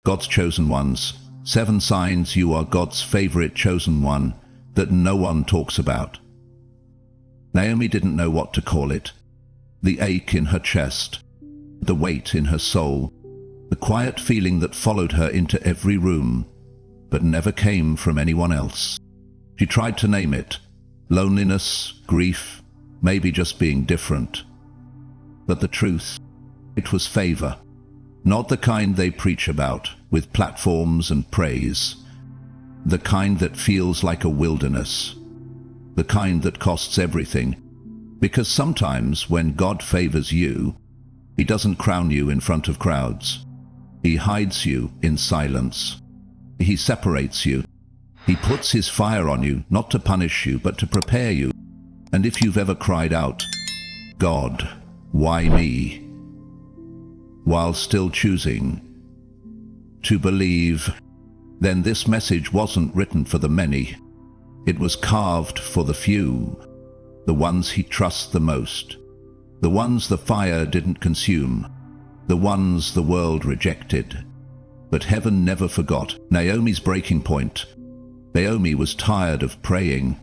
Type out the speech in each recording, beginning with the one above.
God's chosen ones. 7 signs you are God's favorite chosen one that no one talks about. Naomi didn't know what to call it. The ache in her chest, the weight in her soul, the quiet feeling that followed her into every room, but never came from anyone else. She tried to name it: loneliness, grief, maybe just being different. But the truth, it was favor. Not the kind they preach about, with platforms and praise. The kind that feels like a wilderness. The kind that costs everything. Because sometimes when God favors you, He doesn't crown you in front of crowds. He hides you in silence. He separates you. He puts His fire on you, not to punish you, but to prepare you. And if you've ever cried out, "God, why me?" while still choosing to believe, then this message wasn't written for the many. It was carved for the few, the ones He trusts the most, the ones the fire didn't consume, the ones the world rejected. But heaven never forgot Naomi's breaking point. Naomi was tired of praying,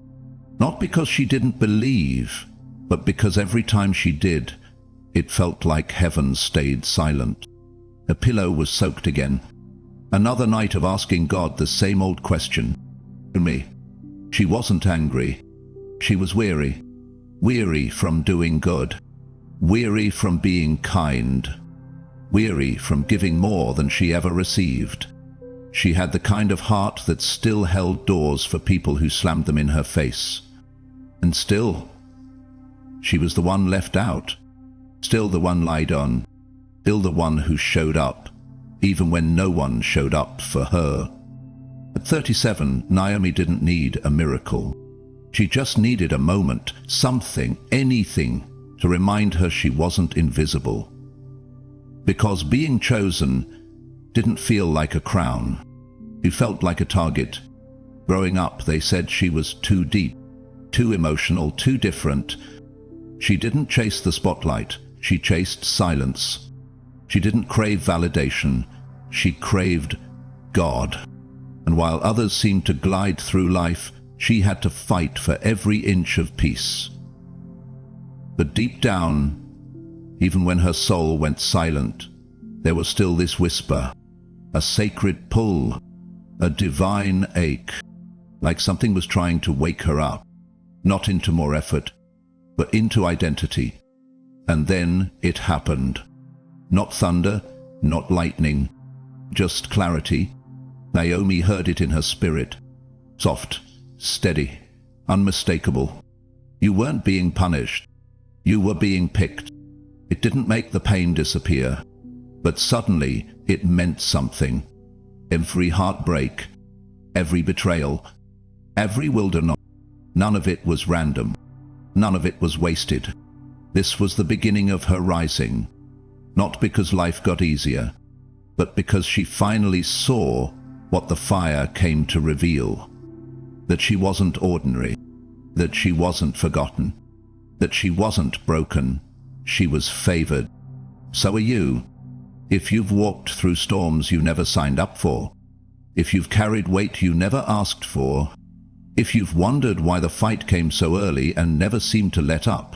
not because she didn't believe, but because every time she did, it felt like heaven stayed silent. Her pillow was soaked again. Another night of asking God the same old question. Me. She wasn't angry. She was weary. Weary from doing good. Weary from being kind. Weary from giving more than she ever received. She had the kind of heart that still held doors for people who slammed them in her face. And still, she was the one left out. Still the one lied on. Still the one who showed up, even when no one showed up for her. At 37, Naomi didn't need a miracle. She just needed a moment, something, anything, to remind her she wasn't invisible. Because being chosen didn't feel like a crown. She felt like a target. Growing up, they said she was too deep, too emotional, too different. She didn't chase the spotlight. She chased silence. She didn't crave validation. She craved God. And while others seemed to glide through life, she had to fight for every inch of peace. But deep down, even when her soul went silent, there was still this whisper, a sacred pull, a divine ache, like something was trying to wake her up, not into more effort, but into identity. And then it happened. Not thunder, not lightning, just clarity. Naomi heard it in her spirit. Soft, steady, unmistakable. You weren't being punished. You were being picked. It didn't make the pain disappear, but suddenly it meant something. Every heartbreak, every betrayal, every wilderness, none of it was random. None of it was wasted. This was the beginning of her rising, not because life got easier, but because she finally saw what the fire came to reveal. That she wasn't ordinary, that she wasn't forgotten, that she wasn't broken, she was favored. So are you. If you've walked through storms you never signed up for, if you've carried weight you never asked for, if you've wondered why the fight came so early and never seemed to let up,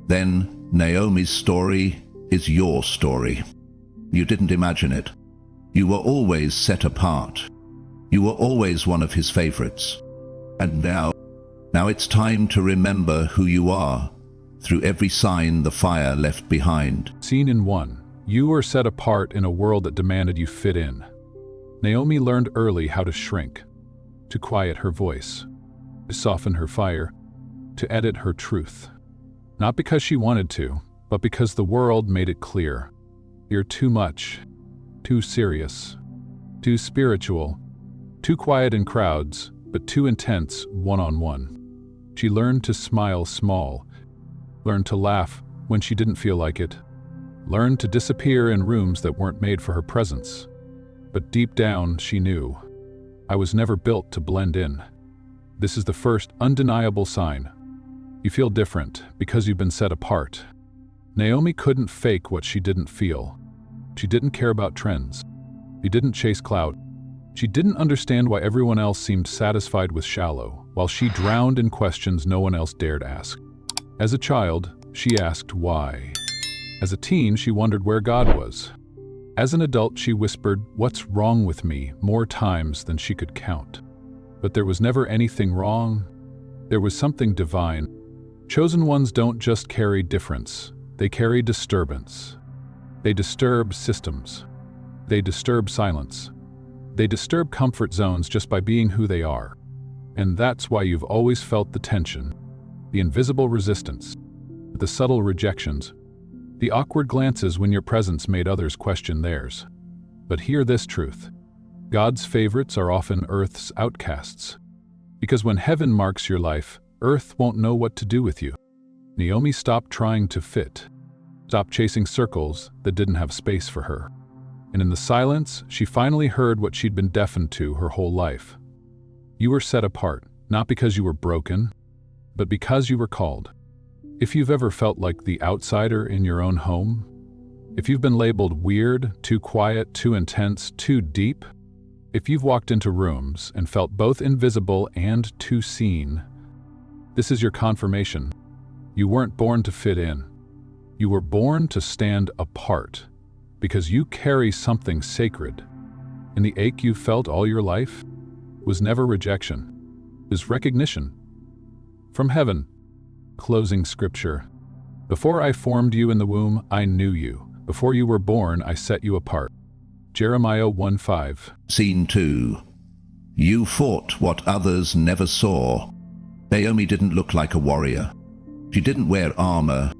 then Naomi's story is your story. You didn't imagine it. You were always set apart. You were always one of His favorites. And now it's time to remember who you are, through every sign the fire left behind. Scene in 1. You were set apart in a world that demanded you fit in. Naomi learned early how to shrink, to quiet her voice, to soften her fire, to edit her truth. Not because she wanted to, but because the world made it clear. You're too much, too serious, too spiritual, too quiet in crowds, but too intense one-on-one. She learned to smile small, learned to laugh when she didn't feel like it, learned to disappear in rooms that weren't made for her presence. But deep down, she knew, I was never built to blend in. This is the first undeniable sign. You feel different because you've been set apart. Naomi couldn't fake what she didn't feel. She didn't care about trends. She didn't chase clout. She didn't understand why everyone else seemed satisfied with shallow, while she drowned in questions no one else dared ask. As a child, she asked why. As a teen, she wondered where God was. As an adult, she whispered, "What's wrong with me?" more times than she could count. But there was never anything wrong. There was something divine. Chosen ones don't just carry difference. They carry disturbance. They disturb systems. They disturb silence. They disturb comfort zones just by being who they are. And that's why you've always felt the tension, the invisible resistance, the subtle rejections, the awkward glances when your presence made others question theirs. But hear this truth. God's favorites are often Earth's outcasts. Because when heaven marks your life, Earth won't know what to do with you. Naomi stopped trying to fit, stopped chasing circles that didn't have space for her. And in the silence, she finally heard what she'd been deafened to her whole life. You were set apart, not because you were broken, but because you were called. If you've ever felt like the outsider in your own home, if you've been labeled weird, too quiet, too intense, too deep, if you've walked into rooms and felt both invisible and too seen, this is your confirmation. You weren't born to fit in. You were born to stand apart, because you carry something sacred. And the ache you felt all your life was never rejection. It was recognition. From heaven. Closing scripture. Before I formed you in the womb, I knew you. Before you were born, I set you apart. Jeremiah 1:5. Scene 2. You fought what others never saw. Naomi didn't look like a warrior. She didn't wear armor.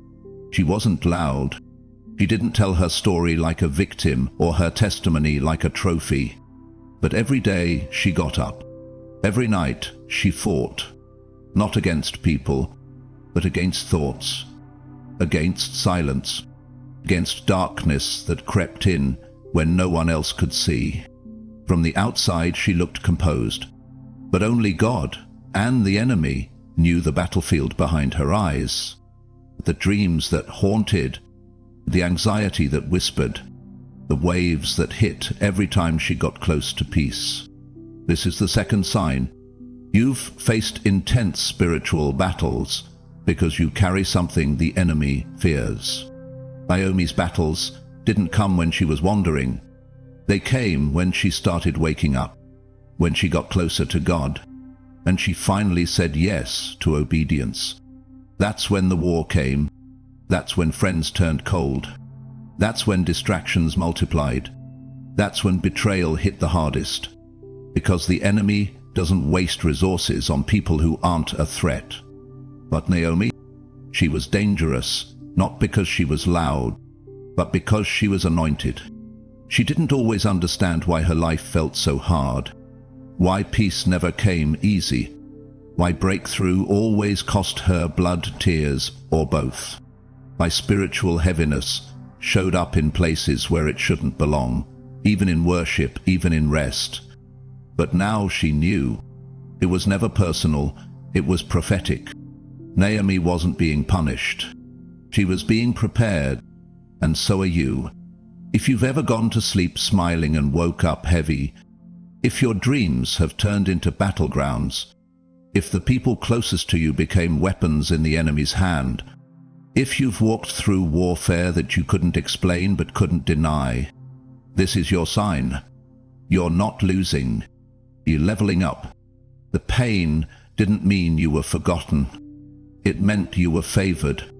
She wasn't loud. She didn't tell her story like a victim or her testimony like a trophy. But every day she got up. Every night she fought. Not against people, but against thoughts. Against silence. Against darkness that crept in when no one else could see. From the outside she looked composed. But only God and the enemy knew the battlefield behind her eyes. The dreams that haunted, the anxiety that whispered, the waves that hit every time she got close to peace. This is the second sign. You've faced intense spiritual battles because you carry something the enemy fears. Naomi's battles didn't come when she was wandering. They came when she started waking up, when she got closer to God, and she finally said yes to obedience. That's when the war came. That's when friends turned cold. That's when distractions multiplied. That's when betrayal hit the hardest. Because the enemy doesn't waste resources on people who aren't a threat. But Naomi, she was dangerous, not because she was loud, but because she was anointed. She didn't always understand why her life felt so hard, why peace never came easy, why breakthrough always cost her blood, tears, or both. Why spiritual heaviness showed up in places where it shouldn't belong, even in worship, even in rest. But now she knew. It was never personal, it was prophetic. Naomi wasn't being punished. She was being prepared, and so are you. If you've ever gone to sleep smiling and woke up heavy, if your dreams have turned into battlegrounds, if the people closest to you became weapons in the enemy's hand, if you've walked through warfare that you couldn't explain but couldn't deny, this is your sign. You're not losing. You're leveling up. The pain didn't mean you were forgotten. It meant you were favored.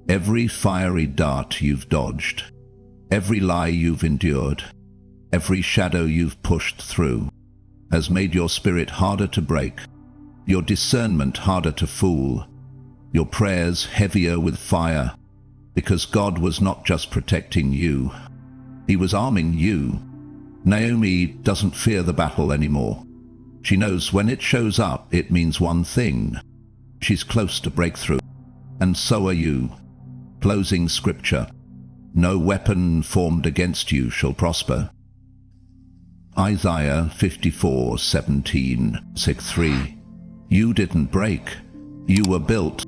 Every fiery dart you've dodged, every lie you've endured, every shadow you've pushed through, has made your spirit harder to break, your discernment harder to fool, your prayers heavier with fire, because God was not just protecting you, He was arming you. Naomi doesn't fear the battle anymore. She knows when it shows up, it means one thing. She's close to breakthrough. And so are you. Closing scripture. No weapon formed against you shall prosper. Isaiah 54:17-3. You didn't break. You were built.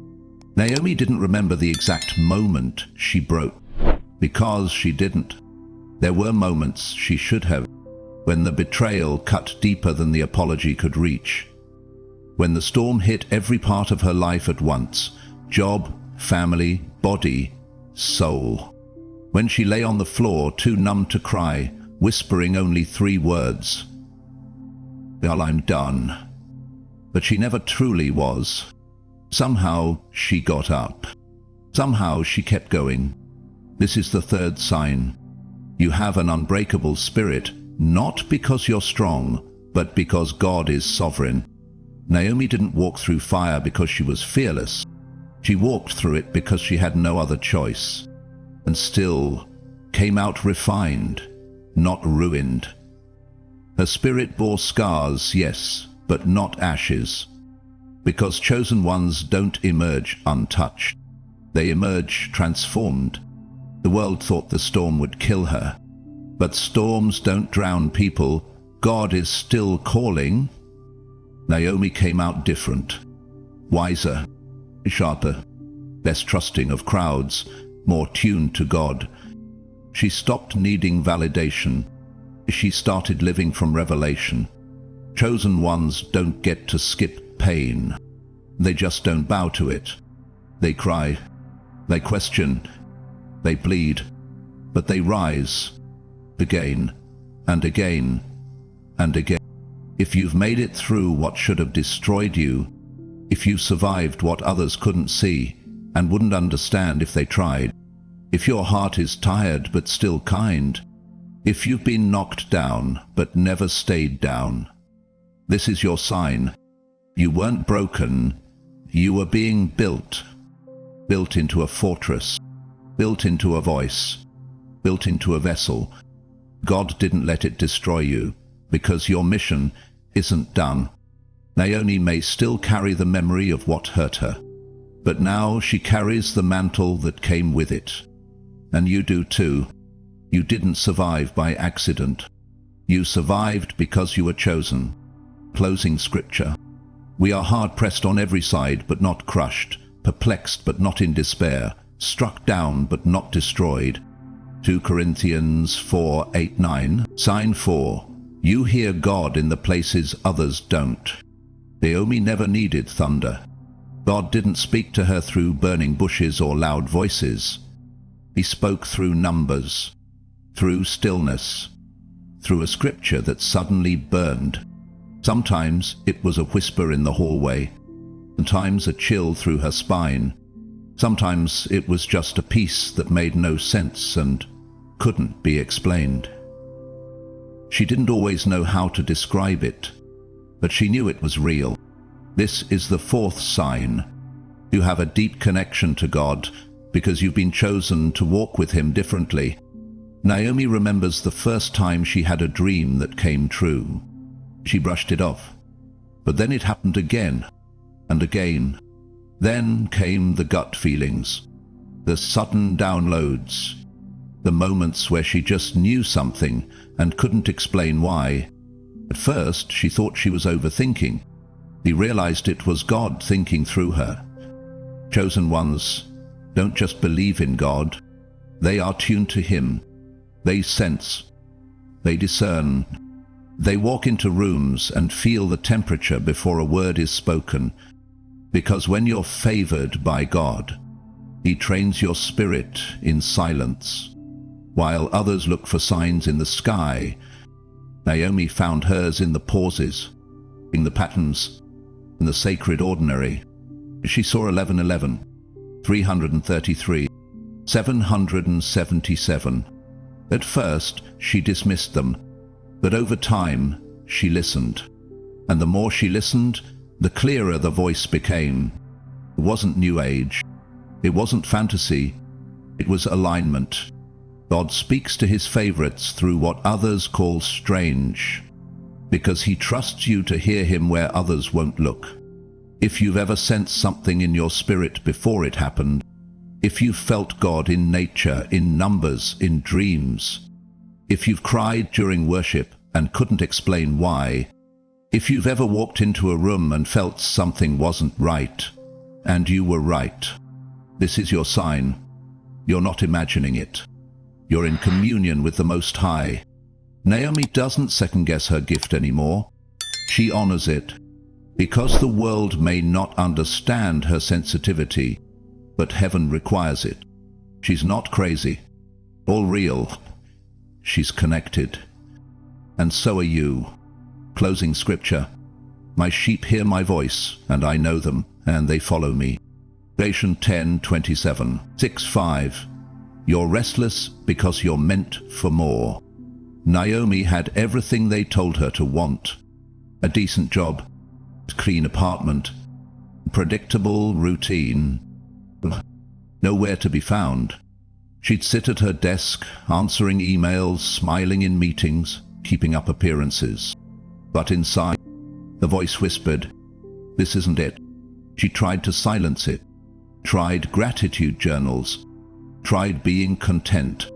Naomi didn't remember the exact moment she broke, because she didn't. There were moments she should have. when the betrayal cut deeper than the apology could reach, when the storm hit every part of her life at once, job, family, body, soul. When she lay on the floor, too numb to cry, whispering only 3 words. "Well, I'm done." But she never truly was. Somehow she got up. Somehow she kept going. This is the 3rd sign. You have an unbreakable spirit, not because you're strong, but because God is sovereign. Naomi didn't walk through fire because she was fearless. She walked through it because she had no other choice, and still came out refined, not ruined. Her spirit bore scars, yes, but not ashes, because chosen ones don't emerge untouched. They emerge transformed. The world thought the storm would kill her, but storms don't drown people. God is still calling. Naomi came out different, wiser, sharper, less trusting of crowds, more tuned to God. She stopped needing validation. She started living from revelation. Chosen ones don't get to skip pain. They just don't bow to it. They cry, they question, they bleed, but they rise again and again and again. If you've made it through what should have destroyed you, if you survived what others couldn't see and wouldn't understand if they tried, if your heart is tired but still kind, if you've been knocked down but never stayed down, this is your sign. You weren't broken, you were being built. Built into a fortress, built into a voice, built into a vessel. God didn't let it destroy you, because your mission isn't done. Naomi may still carry the memory of what hurt her, but now she carries the mantle that came with it. And you do too. You didn't survive by accident. You survived because you were chosen. Closing scripture. We are hard-pressed on every side, but not crushed, perplexed, but not in despair, struck down, but not destroyed. 2 Corinthians 4:8-9. Sign 4. You hear God in the places others don't. Naomi never needed thunder. God didn't speak to her through burning bushes or loud voices. He spoke through numbers, through stillness, through a scripture that suddenly burned. Sometimes it was a whisper in the hallway, sometimes a chill through her spine. Sometimes it was just a piece that made no sense and couldn't be explained. She didn't always know how to describe it, but she knew it was real. This is the 4th sign. You have a deep connection to God because you've been chosen to walk with Him differently. Naomi remembers the first time she had a dream that came true. She brushed it off, but then it happened again and again. Then came the gut feelings, the sudden downloads, the moments where she just knew something and couldn't explain why. At first, she thought she was overthinking. He realized it was God thinking through her. Chosen ones don't just believe in God. They are tuned to Him. They sense. They discern. They walk into rooms and feel the temperature before a word is spoken. Because when you're favored by God, He trains your spirit in silence. While others look for signs in the sky, Naomi found hers in the pauses, in the patterns, in the sacred ordinary. She saw 11:11, 333, 777. At first, she dismissed them, but over time, she listened. And the more she listened, the clearer the voice became. It wasn't New Age. It wasn't fantasy. It was alignment. God speaks to His favorites through what others call strange, because He trusts you to hear Him where others won't look. If you've ever sensed something in your spirit before it happened, if you've felt God in nature, in numbers, in dreams, if you've cried during worship and couldn't explain why, if you've ever walked into a room and felt something wasn't right, and you were right, this is your sign. You're not imagining it. You're in communion with the Most High. Naomi doesn't second-guess her gift anymore. She honors it. Because the world may not understand her sensitivity, but heaven requires it. She's not crazy. All real. She's connected. And so are you. Closing scripture. My sheep hear my voice, and I know them, and they follow me. Rejection 10:27. 6:5. You're restless because you're meant for more. Naomi had everything they told her to want. A decent job, clean apartment, predictable routine. Nowhere to be found. She'd sit at her desk, answering emails, smiling in meetings, keeping up appearances. But inside, the voice whispered, "This isn't it." She tried to silence it, tried gratitude journals, tried being content,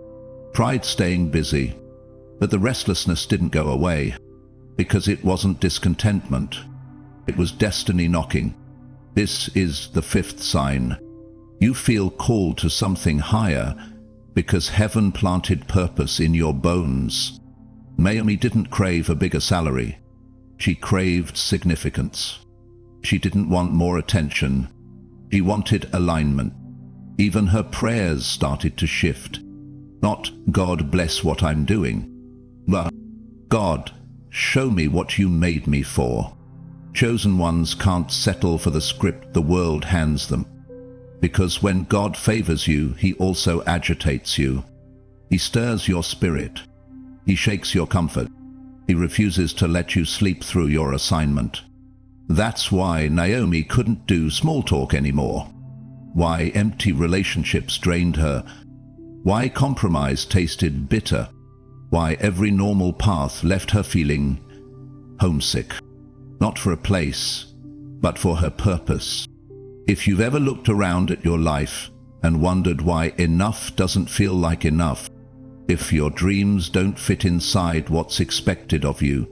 tried staying busy. But the restlessness didn't go away, because it wasn't discontentment. It was destiny knocking. This is the fifth sign. You feel called to something higher because heaven planted purpose in your bones. Naomi didn't crave a bigger salary. She craved significance. She didn't want more attention. She wanted alignment. Even her prayers started to shift. Not, "God bless what I'm doing," but, "God, show me what you made me for." Chosen ones can't settle for the script the world hands them. Because when God favors you, He also agitates you. He stirs your spirit. He shakes your comfort. He refuses to let you sleep through your assignment. That's why Naomi couldn't do small talk anymore. Why empty relationships drained her. Why compromise tasted bitter. Why every normal path left her feeling homesick. Not for a place, but for her purpose. If you've ever looked around at your life and wondered why enough doesn't feel like enough, if your dreams don't fit inside what's expected of you,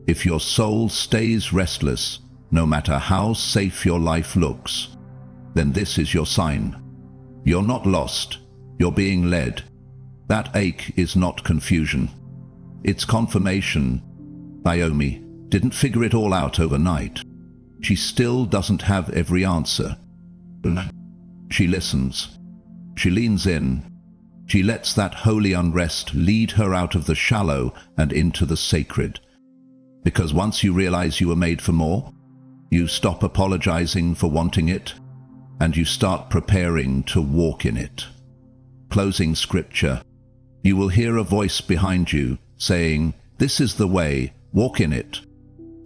if your soul stays restless, no matter how safe your life looks, then this is your sign. You're not lost, you're being led. That ache is not confusion. It's confirmation. Naomi didn't figure it all out overnight. She still doesn't have every answer. She listens. She leans in. She lets that holy unrest lead her out of the shallow and into the sacred. Because once you realize you were made for more, you stop apologizing for wanting it, and you start preparing to walk in it. Closing scripture. You will hear a voice behind you saying, "This is the way, walk in it."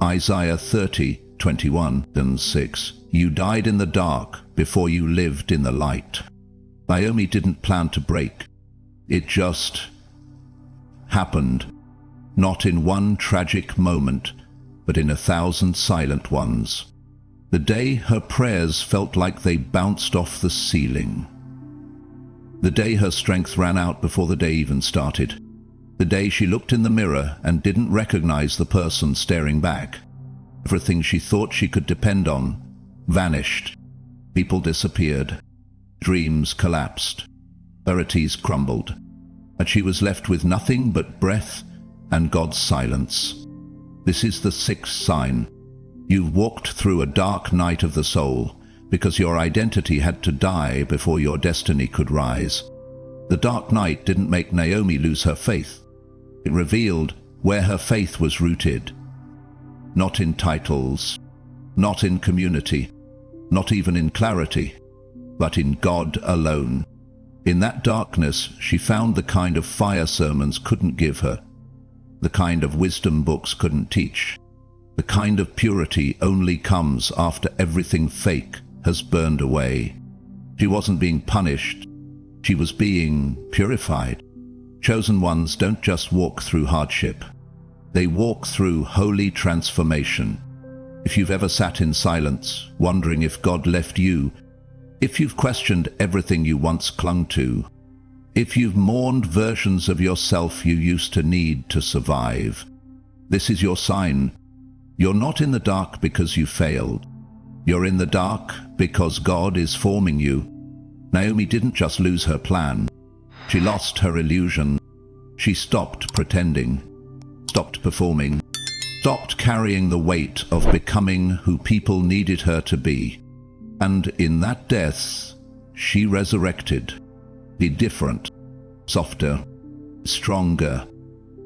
Isaiah 30:21-6. You died in the dark before you lived in the light. Naomi didn't plan to break. It just happened. Not in one tragic moment, but in 1,000 silent ones. The day her prayers felt like they bounced off the ceiling. The day her strength ran out before the day even started. The day she looked in the mirror and didn't recognize the person staring back. Everything she thought she could depend on vanished. People disappeared. Dreams collapsed. Priorities crumbled. And she was left with nothing but breath and God's silence. This is the sixth sign. You've walked through a dark night of the soul because your identity had to die before your destiny could rise. The dark night didn't make Naomi lose her faith. It revealed where her faith was rooted. Not in titles, not in community, not even in clarity, but in God alone. In that darkness, she found the kind of fire sermons couldn't give her, the kind of wisdom books couldn't teach, the kind of purity only comes after everything fake has burned away. She wasn't being punished, she was being purified. Chosen ones don't just walk through hardship, they walk through holy transformation. If you've ever sat in silence, wondering if God left you, if you've questioned everything you once clung to, if you've mourned versions of yourself you used to need to survive, this is your sign. You're not in the dark because you failed. You're in the dark because God is forming you. Naomi didn't just lose her plan. She lost her illusion. She stopped pretending. stopped performing, stopped carrying the weight of becoming who people needed her to be. And in that death, she resurrected, be different, softer, stronger,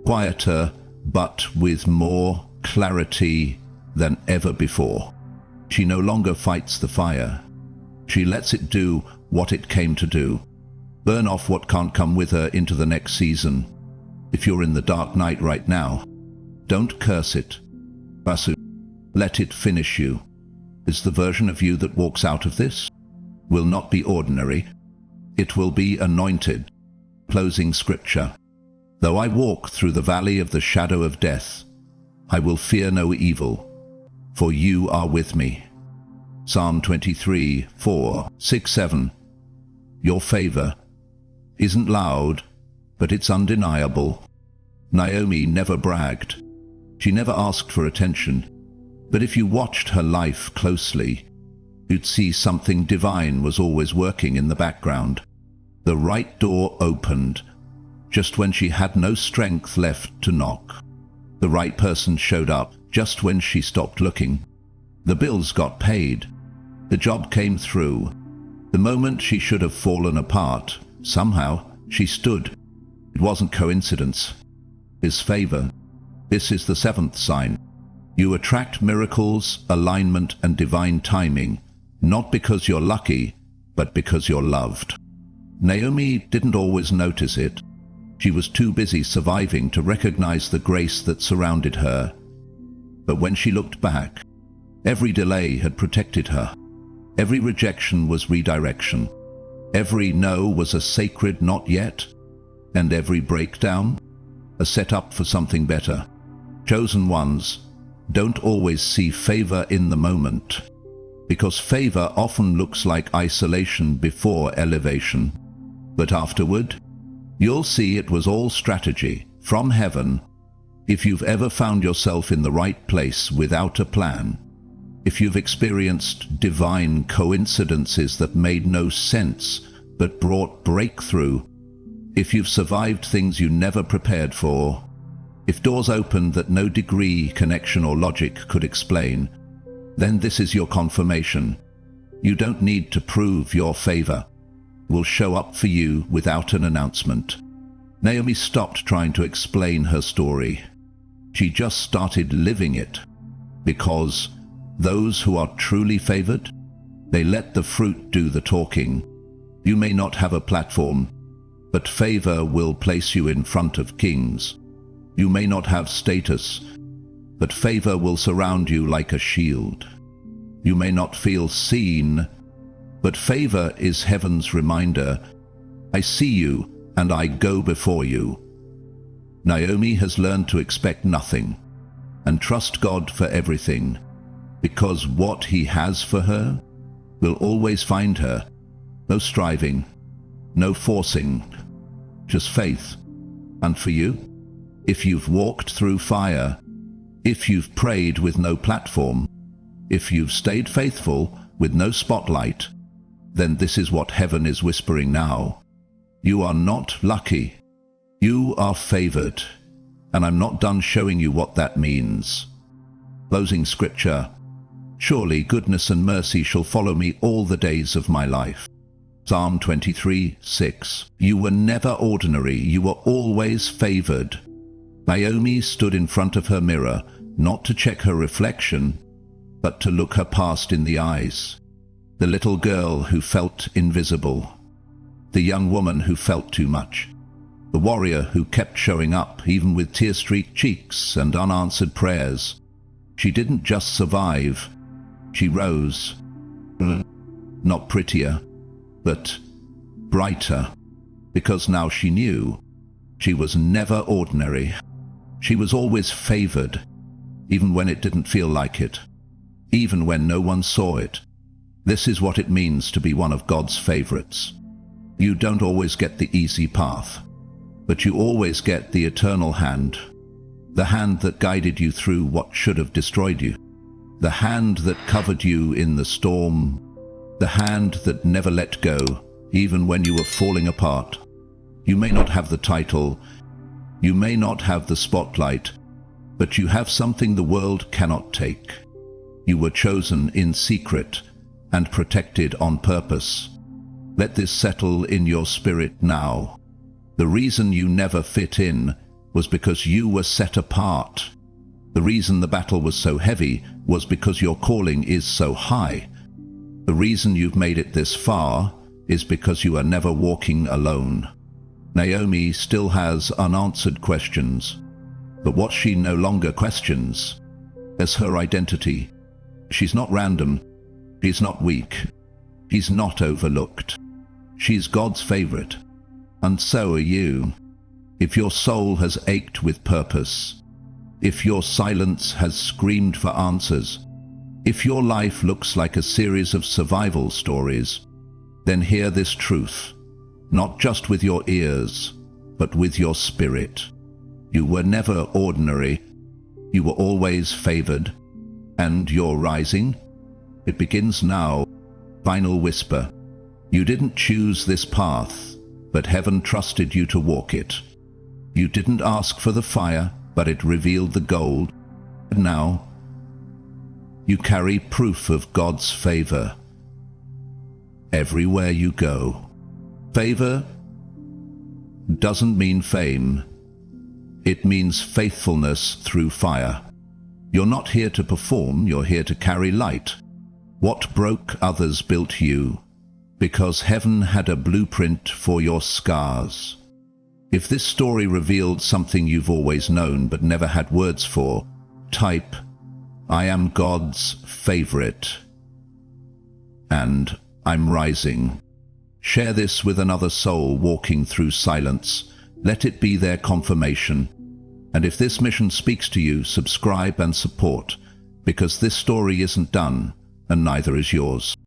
quieter, but with more clarity than ever before. She no longer fights the fire. She lets it do what it came to do. Burn off what can't come with her into the next season. If you're in the dark night right now, don't curse it. Basu, let it finish you. Is the version of you that walks out of this will not be ordinary. It will be anointed. Closing scripture. Though I walk through the valley of the shadow of death, I will fear no evil, for you are with me. Psalm 23, 4, 6, 7. Your favor isn't loud, but it's undeniable. Naomi never bragged. She never asked for attention. But if you watched her life closely, you'd see something divine was always working in the background. The right door opened just when she had no strength left to knock. The right person showed up just when she stopped looking. The bills got paid. The job came through. The moment she should have fallen apart, somehow she stood. It wasn't coincidence. His favor. This is the seventh sign. You attract miracles, alignment, and divine timing, not because you're lucky, but because you're loved. Naomi didn't always notice it. She was too busy surviving to recognize the grace that surrounded her. But when she looked back, every delay had protected her. Every rejection was redirection. Every no was a sacred not yet, and every breakdown, a setup for something better. Chosen ones don't always see favor in the moment, because favor often looks like isolation before elevation. But afterward, you'll see it was all strategy from heaven. If you've ever found yourself in the right place without a plan, if you've experienced divine coincidences that made no sense but brought breakthrough, if you've survived things you never prepared for, if doors opened that no degree, connection, or logic could explain, then this is your confirmation. You don't need to prove your favor. It will show up for you without an announcement. Naomi stopped trying to explain her story. She just started living it, because those who are truly favored, they let the fruit do the talking. You may not have a platform, but favor will place you in front of kings. You may not have status, but favor will surround you like a shield. You may not feel seen, but favor is heaven's reminder. I see you and I go before you. Naomi has learned to expect nothing and trust God for everything, because what He has for her will always find her. No striving, no forcing, just faith. And for you, if you've walked through fire, if you've prayed with no platform, if you've stayed faithful with no spotlight, then this is what heaven is whispering now. You are not lucky. You are favored. And I'm not done showing you what that means. Closing scripture. Surely goodness and mercy shall follow me all the days of my life. Psalm 23, 6. You were never ordinary. You were always favored. Naomi stood in front of her mirror, not to check her reflection, but to look her past in the eyes. The little girl who felt invisible. The young woman who felt too much. The warrior who kept showing up, even with tear-streaked cheeks and unanswered prayers. She didn't just survive. She rose. Not prettier, but brighter, because now she knew she was never ordinary. She was always favored, even when it didn't feel like it, even when no one saw it. This is what it means to be one of God's favorites. You don't always get the easy path, but you always get the eternal hand, the hand that guided you through what should have destroyed you, the hand that covered you in the storm, the hand that never let go, even when you were falling apart. You may not have the title, you may not have the spotlight, But you have something the world cannot take. You were chosen in secret and protected on purpose. Let this settle in your spirit now. The reason you never fit in was because you were set apart. The reason the battle was so heavy was because your calling is so high. The reason you've made it this far is because you are never walking alone. Naomi still has unanswered questions, but what she no longer questions is her identity. She's not random. She's not weak. She's not overlooked. She's God's favorite. And so are you. If your soul has ached with purpose, if your silence has screamed for answers, if your life looks like a series of survival stories, then hear this truth, not just with your ears, but with your spirit. You were never ordinary. You were always favored. And your rising, it begins now. Final whisper. You didn't choose this path, but heaven trusted you to walk it. You didn't ask for the fire, but it revealed the gold. And now, you carry proof of God's favor everywhere you go. Favor doesn't mean fame. It means faithfulness through fire. You're not here to perform, you're here to carry light. What broke others built you, because heaven had a blueprint for your scars. If this story revealed something you've always known but never had words for, type, "I am God's favorite," and "I'm rising." Share this with another soul walking through silence. Let it be their confirmation. And if this mission speaks to you, subscribe and support, because this story isn't done, and neither is yours.